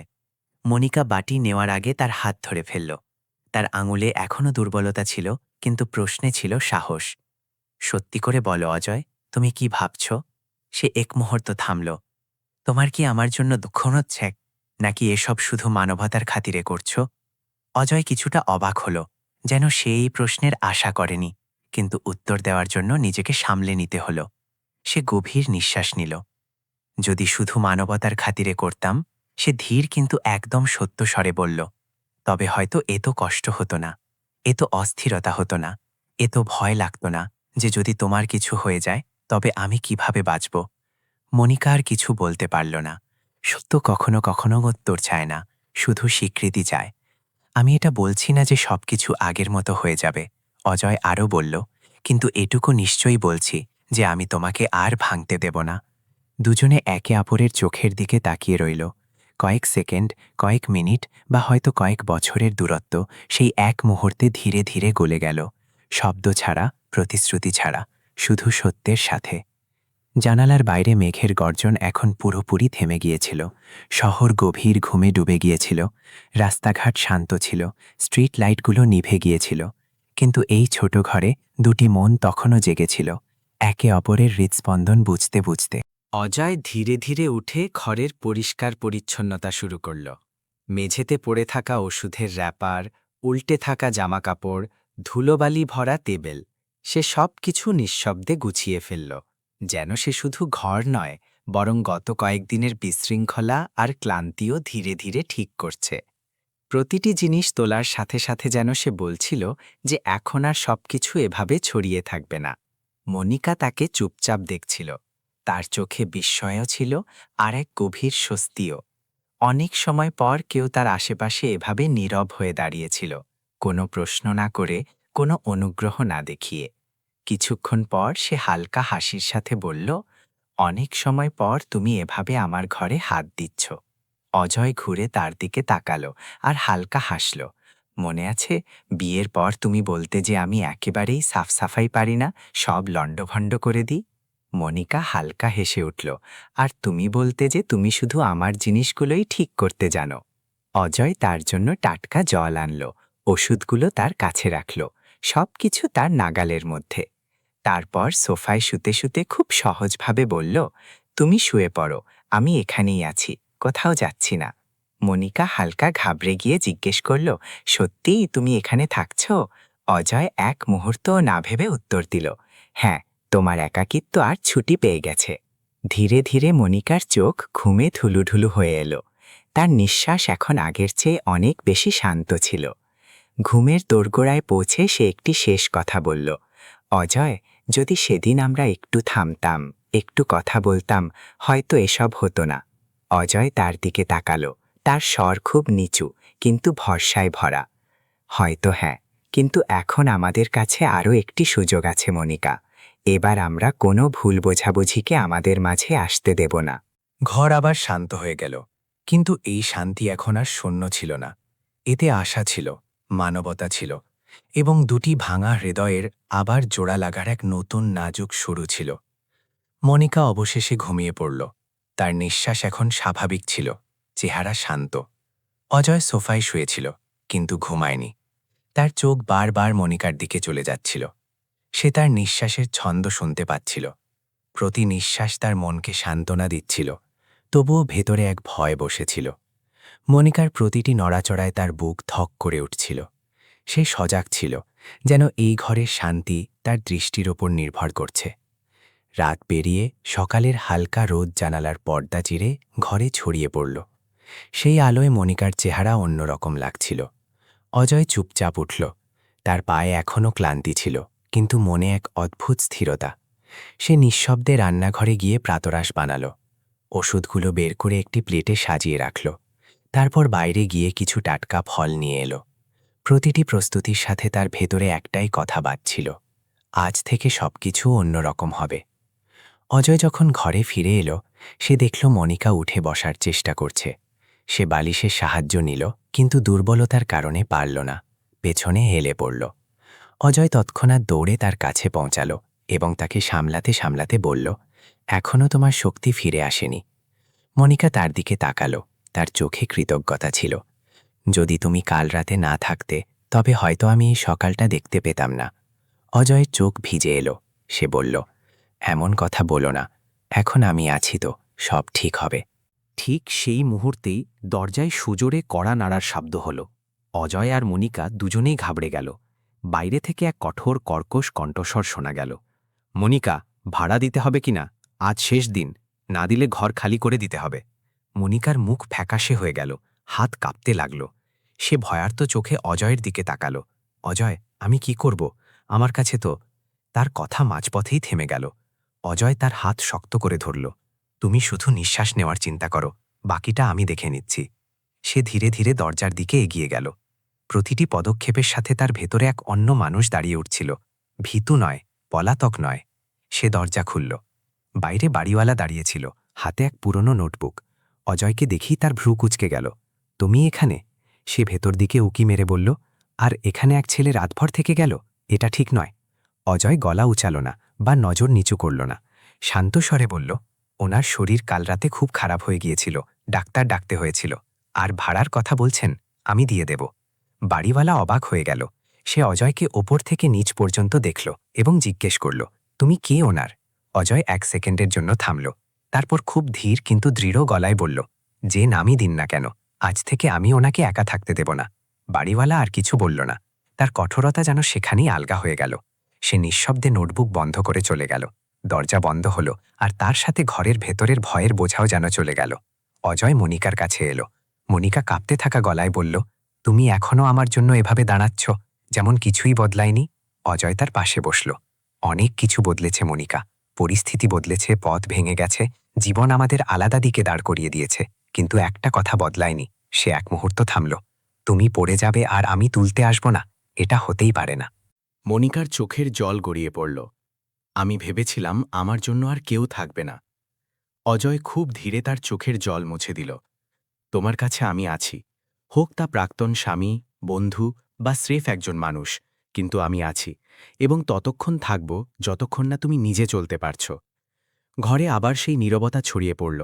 মনিকা বাটি নেওয়ার আগে তার হাত ধরে ফেলল। তার আঙুলে এখনও দুর্বলতা ছিল, কিন্তু প্রশ্নে ছিল সাহস। সত্যি করে বলো অজয়, তুমি কি ভাবছ? সে এক মুহূর্ত থামল। তোমার কি আমার জন্য দুঃখ হচ্ছে, নাকি এসব শুধু মানবতার খাতিরে করছো? অজয় কিছুটা অবাক হল, যেন সে এই প্রশ্নের আশা করেনি, কিন্তু উত্তর দেওয়ার জন্য নিজেকে সামলে নিতে হল। সে গভীর নিঃশ্বাস নিল। যদি শুধু মানবতার খাতিরে করতাম, সে ধীর কিন্তু একদম সত্য স্বরে বলল, তবে হয়তো এত কষ্ট হতো না, এত অস্থিরতা হতো না, এত ভয় লাগতো না যে যদি তোমার কিছু হয়ে যায় তবে আমি কিভাবে বাঁচব। মনিকা আর কিছু বলতে পারল না। সত্য কখনো কখনো উত্তর চায় না, শুধু স্বীকৃতি চায়। আমি এটা বলছি না যে সবকিছু আগের মতো হয়ে যাবে, অজয় আরও বলল, কিন্তু এটুকু নিশ্চয়ই বলছি যে আমি তোমাকে আর ভাঙতে দেব না। দুজনে একে অপরের চোখের দিকে তাকিয়ে রইল। কয়েক সেকেন্ড, কয়েক মিনিট বা হয়তো কয়েক বছরের দূরত্ব সেই এক মুহূর্তে ধীরে ধীরে গলে গেল, শব্দ ছাড়া, প্রতিশ্রুতি ছাড়া, শুধু সত্যের সাথে।
জানালার বাইরে মেঘের গর্জন এখন পুরোপুরি থেমে গিয়েছিল। শহর গভীর ঘুমে ডুবে গিয়েছিল। রাস্তাঘাট শান্ত ছিল, স্ট্রিট লাইটগুলো নিভে গিয়েছিল। কিন্তু এই ছোট ঘরে দুটি মন তখনও জেগেছিল, একে অপরের হৃৎস্পন্দন বুঝতে বুঝতে।
অজয় ধীরে ধীরে উঠে ঘরের পরিষ্কার পরিচ্ছন্নতা শুরু করল। মেঝেতে পড়ে থাকা ওষুধের র্যাপার, উল্টে থাকা জামাকাপড়, ধুলোবালি ভরা টেবিল, সে সব কিছু নিঃশব্দে গুছিয়ে ফেলল, যেন সে শুধু ঘর নয়, বরং গত কয়েকদিনের বিশৃঙ্খলা আর ক্লান্তিও ধীরে ধীরে ঠিক করছে। প্রতিটি জিনিস তোলার সাথে সাথে যেন সে বলছিল যে এখন আর সবকিছু এভাবে ছড়িয়ে থাকবে না। মনিকা তাকে চুপচাপ দেখছিল। তার চোখে বিস্ময়ও ছিল আর এক গভীর স্বস্তিও। অনেক সময় পর কেউ তার আশেপাশে এভাবে নীরব হয়ে দাঁড়িয়েছিল, কোনো প্রশ্ন না করে, কোনো অনুগ্রহ না দেখিয়ে। কিছুক্ষণ পর সে হালকা হাসির সাথে বলল, অনেক সময় পর তুমি এভাবে আমার ঘরে হাত দিচ্ছ। অজয় ঘুরে তার দিকে তাকালো আর হালকা হাসল। মনে আছে, বিয়ের পর তুমি বলতে যে আমি একেবারেই সাফসাফাই পারি না, সব লণ্ডভণ্ড করে দিই। মনিকা হালকা হেসে উঠল। আর তুমি বলতে যে তুমি শুধু আমার জিনিসগুলোই ঠিক করতে জানো। অজয় তার জন্য টাটকা জল আনল, ওষুধগুলো তার কাছে রাখল, সব কিছু তার নাগালের মধ্যে। তারপর সোফায় শুতে শুতে খুব সহজভাবে বলল, তুমি শুয়ে পড়ো, আমি এখানেই আছি, কোথাও যাচ্ছি না। মনিকা হালকা ঘাবড়ে গিয়ে জিজ্ঞেস করল, সত্যিই তুমি এখানে থাকছ? অজয় এক মুহূর্তও না ভেবে উত্তর দিল, হ্যাঁ, তোমার একাকিত্ব আর ছুটি পেয়ে গেছে। ধীরে ধীরে মনিকার চোখ ঘুমে ঢুলুঢুলু হয়ে এলো। তার নিঃশ্বাস এখন আগের চেয়ে অনেক বেশি শান্ত ছিল। ঘুমের দোরগোড়ায় পৌঁছে সে একটি শেষ কথা বলল, অজয়, যদি সেদিন আমরা একটু থামতাম, একটু কথা বলতাম, হয়তো এসব হতো না। অজয় তার দিকে তাকালো, তার স্বর খুব নিচু কিন্তু ভরসায় ভরা। হয়তো হ্যাঁ, কিন্তু এখন আমাদের কাছে আরও একটি সুযোগ আছে মনিকা। এবার আমরা কোনো ভুল বোঝাবুঝিকে আমাদের মাঝে আসতে দেব না।
ঘর আবার শান্ত হয়ে গেল, কিন্তু এই শান্তি এখন আর শূন্য ছিল না। এতে আশা ছিল, মানবতা ছিল, এবং দুটি ভাঙা হৃদয়ের আবার জোড়া লাগার এক নতুন নাজুক শুরু ছিল। মনিকা অবশেষে ঘুমিয়ে পড়ল। তার নিঃশ্বাস এখন স্বাভাবিক ছিল, চেহারা শান্ত। অজয় সোফায় শুয়েছিল, কিন্তু ঘুমায়নি। তার চোখ বারবার মনিকার দিকে চলে যাচ্ছিল। সে তার নিঃশ্বাসের ছন্দ শুনতে পাচ্ছিল। প্রতি নিঃশ্বাস তার মনকে সান্ত্বনা দিচ্ছিল, তবুও ভেতরে এক ভয় বসেছিল। মনিকার প্রতিটি নড়াচড়ায় তার বুক ধক করে উঠছিল। সে সজাগ ছিল, যেন এই ঘরের শান্তি তার দৃষ্টির ওপর নির্ভর করছে। রাত পেরিয়ে সকালের হালকা রোদ জানালার পর্দা চিরে ঘরে ছড়িয়ে পড়ল। সেই আলোয় মনিকার চেহারা অন্যরকম লাগছিল। অজয় চুপচাপ উঠল। তার পায়ে এখনও ক্লান্তি ছিল, কিন্তু মনে এক অদ্ভুত স্থিরতা। সে নিঃশব্দে রান্নাঘরে গিয়ে প্রাতরাশ বানাল। ওষুধগুলো বের করে একটি প্লেটে সাজিয়ে রাখল। তারপর বাইরে গিয়ে কিছু টাটকা ফল নিয়ে এলো। প্রতিটি প্রস্তুতির সাথে তার ভেতরে একটাই কথা বাজছিল, আজ থেকে সবকিছু অন্যরকম হবে। অজয় যখন ঘরে ফিরে এলো, সে দেখল মনিকা উঠে বসার চেষ্টা করছে। সে বালিশের সাহায্য নিল, কিন্তু দুর্বলতার কারণে পারল না, পেছনে হেলে পড়ল। অজয় তৎক্ষণাৎ দৌড়ে তার কাছে পৌঁছাল এবং তাকে সামলাতে সামলাতে বলল, এখনও তোমার শক্তি ফিরে আসেনি। মনিকা তার দিকে তাকালো, তার চোখে কৃতজ্ঞতা ছিল। যদি তুমি কাল রাতে না থাকতে, তবে হয়তো আমি এই সকালটা দেখতে পেতাম না। অজয়ের চোখ ভিজে এলো। সে বলল, এমন কথা বলো না, এখন আমি আছি তো, সব ঠিক হবে।
ঠিক সেই মুহূর্তেই দরজায় সুজোরে কড়া নাড়ার শব্দ হল। অজয় আর মনিকা দুজনেই ঘাবড়ে গেল। বাইরে থেকে এক কঠোর কর্কশ কণ্ঠস্বর শোনা গেল, মনিকা, ভাড়া দিতে হবে কিনা? আজ শেষ দিন, না দিলে ঘর খালি করে দিতে হবে। মনিকার মুখ ফ্যাকাশে হয়ে গেল, হাত কাঁপতে লাগল। সে ভয়ার্ত চোখে অজয়ের দিকে তাকালো। অজয়, আমি কি করব? আমার কাছে তো। তার কথা মাঝপথেই থেমে গেল। অজয় তার হাত শক্ত করে ধরল। তুমি শুধু নিঃশ্বাস নেওয়ার চিন্তা করো, বাকিটা আমি দেখে নিচ্ছি। সে ধীরে ধীরে দরজার দিকে এগিয়ে গেল। প্রতিটি পদক্ষেপের সাথে তার ভেতরে এক অন্য মানুষ দাঁড়িয়ে উঠছিল। ভীতু নয়, পলাতক নয়। সে দরজা খুলল। বাইরে বাড়িওয়ালা দাঁড়িয়েছিল, হাতে এক পুরনো নোটবুক। অজয়কে দেখেই তার ভ্রু কুঁচকে গেল। তুমি এখানে? সে ভেতর দিকে উকি মেরে বলল, আর এখানে এক ছেলে রাতভর থেকে গেল? এটা ঠিক নয়। অজয় গলা উচাল না বা নজর নিচু করল না। শান্ত স্বরে বলল, ওনার শরীর কাল রাতে খুব খারাপ হয়ে গিয়েছিল, ডাক্তার ডাকতে হয়েছিল। আর ভাড়ার কথা বলছেন, আমি দিয়ে দেব। বাড়িওয়ালা অবাক হয়ে গেল। সে অজয়কে ওপর থেকে নিচ পর্যন্ত দেখল এবং জিজ্ঞেস করল, তুমি কে ওনার? অজয় 1 সেকেন্ডের জন্য থামল। তারপর খুব ধীর কিন্তু দৃঢ় গলায় বলল, যে নামই দিন না কেন, আজ থেকে আমি ওনাকে একা থাকতে দেব না। বাড়িওয়ালা আর কিছু বলল না। তার কঠোরতা যেন সেখানেই আলগা হয়ে গেল। সে নিঃশব্দে নোটবুক বন্ধ করে চলে গেল। দরজা বন্ধ হলো, আর তার সাথে ঘরের ভেতরের ভয়ের বোঝাও যেন চলে গেল। অজয় মনিকার কাছে এলো। মনিকা কাঁপতে থাকা গলায় বলল, তুমি এখনও আমার জন্য এভাবে দাঁড়াচ্ছ, যেমন কিছুই বদলায়নি। অজয় তার পাশে বসল। অনেক কিছু বদলেছে মনিকা। পরিস্থিতি বদলেছে, পথ ভেঙে গেছে, জীবন আমাদের আলাদা দিকে দাঁড় করিয়ে দিয়েছে, কিন্তু একটা কথা বদলায়নি। সে এক মুহূর্ত থামল। তুমি পড়ে যাবে আর আমি তুলতে আসব না, এটা হতেই পারে না।
মনিকার চোখের জল গড়িয়ে পড়ল। আমি ভেবেছিলাম আমার জন্য আর কেউ থাকবে না। অজয় খুব ধীরে তার চোখের জল মুছে দিল। তোমার কাছে আমি আছি, হোক তা প্রাক্তন স্বামী, বন্ধু বা স্রেফ একজন মানুষ, কিন্তু আমি আছি, এবং ততক্ষণ থাকব যতক্ষণ না তুমি নিজে চলতে পারছ। ঘরে আবার সেই নীরবতা ছড়িয়ে পড়ল।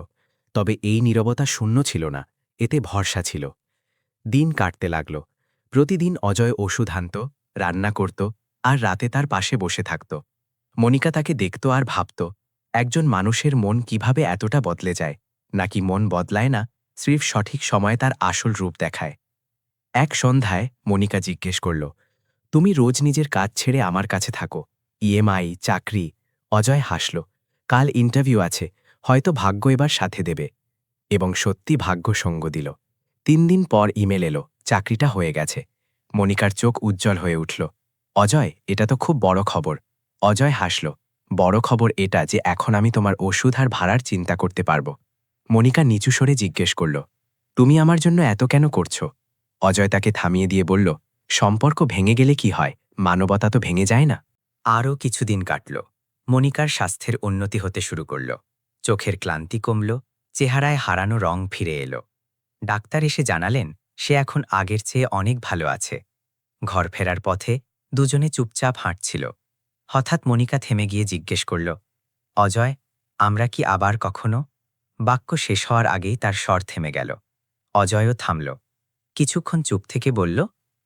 তবে এই নীরবতা শূন্য ছিল না, এতে ভরসা ছিল। দিন কাটতে লাগল। প্রতিদিন অজয় ওষুধ আনত, রান্না করত, আর রাতে তার পাশে বসে থাকত। মনিকা তাকে দেখত আর ভাবত, একজন মানুষের মন কিভাবে এতটা বদলে যায়, নাকি মন বদলায় না, স্রেফ সঠিক সময়ে তার আসল রূপ দেখায়। এক সন্ধ্যায় মনিকা জিজ্ঞেস করল, তুমি রোজ নিজের কাজ ছেড়ে আমার কাছে থাকো, ইএমআই, চাকরি। অজয় হাসল। কাল ইন্টারভিউ আছে, হয়তো ভাগ্য এবার সাথে দেবে। এবং সত্যি ভাগ্য সঙ্গ দিল। 3 দিন পর ইমেল এলো, চাকরিটা হয়ে গেছে। মনিকার চোখ উজ্জ্বল হয়ে উঠল। অজয়, এটা তো খুব বড় খবর। অজয় হাসল। বড় খবর এটা যে এখন আমি তোমার ওষুধ আর ভাড়ার চিন্তা করতে পারব। মনিকা নিচু স্বরে জিজ্ঞেস করল, তুমি আমার জন্য এত কেন করছো? অজয় তাকে থামিয়ে দিয়ে বলল, সম্পর্ক ভেঙে গেলে কি হয়, মানবতা তো ভেঙে যায় না।
আরও কিছুদিন কাটল। মনিকার স্বাস্থ্যের উন্নতি হতে শুরু করল। চোখের ক্লান্তি কমল, চেহারায় হারানো রং ফিরে এলো। ডাক্তার এসে জানালেন সে এখন আগের চেয়ে অনেক ভালো আছে। ঘর ফেরার পথে দুজনে চুপচাপ হাঁটছিল। হঠাৎ মনিকা থেমে গিয়ে জিজ্ঞেস করল, অজয়, আমরা কি আবার কখনো? বাক্য শেষ হওয়ার আগেই তার স্বর থেমে গেল। অজয়ও থামল। কিছুক্ষণ চুপ থেকে বলল,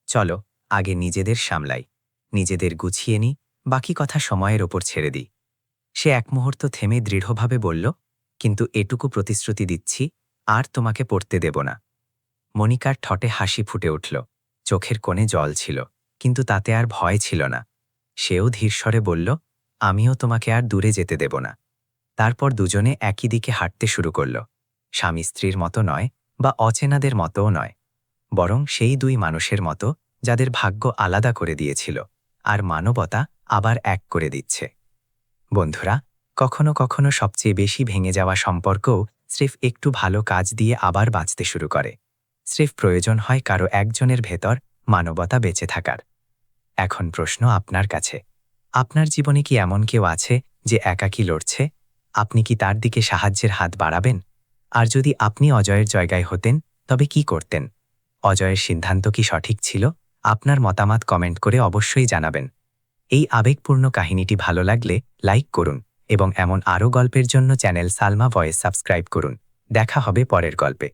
চলো আগে নিজেদের সামলাই, নিজেদের গুছিয়ে নি, বাকি কথা সময়ের ওপর ছেড়ে দিই। সে এক মুহূর্ত থেমে দৃঢ়ভাবে বলল, কিন্তু এটুকু প্রতিশ্রুতি দিচ্ছি, আর তোমাকে পড়তে দেব না। মনিকার ঠটে হাসি ফুটে উঠল। চোখের কোণে জল ছিল, কিন্তু তাতে আর ভয় ছিল না। সেও ধীরস্বরে বলল, আমিও তোমাকে আর দূরে যেতে দেব না। তারপর দুজনে একই দিকে হাঁটতে শুরু করল। স্বামী স্ত্রীর মতো নয়, বা অচেনাদের মতোও নয়, বরং সেই দুই মানুষের মতো যাদের ভাগ্য আলাদা করে দিয়েছিল, আর মানবতা আবার এক করে দিচ্ছে। বন্ধুরা, কখনো কখনো সবচেয়ে বেশি ভেঙে যাওয়া সম্পর্কও স্রেফ একটু ভালো কাজ দিয়ে আবার বাঁচতে শুরু করে। স্রেফ প্রয়োজন হয় কারো একজনের ভেতর মানবতা বেঁচে থাকার। এখন প্রশ্ন আপনার কাছে, আপনার জীবনে কি এমন কেউ আছে যে একাকী লড়ছে? আপনি কি তার দিকে সাহায্যের হাত বাড়াবেন? আর যদি আপনি অজয়ের জায়গায় হতেন, তবে কি করতেন? অজয়ের সিদ্ধান্ত কি সঠিক ছিল? আপনার মতামত কমেন্ট করে অবশ্যই জানাবেন। এই আবেগপূর্ণ কাহিনীটি ভালো লাগলে লাইক করুন, এবং এমন আরও গল্পের জন্য চ্যানেল সালমা ভয়েস সাবস্ক্রাইব করুন। দেখা হবে পরের গল্পে।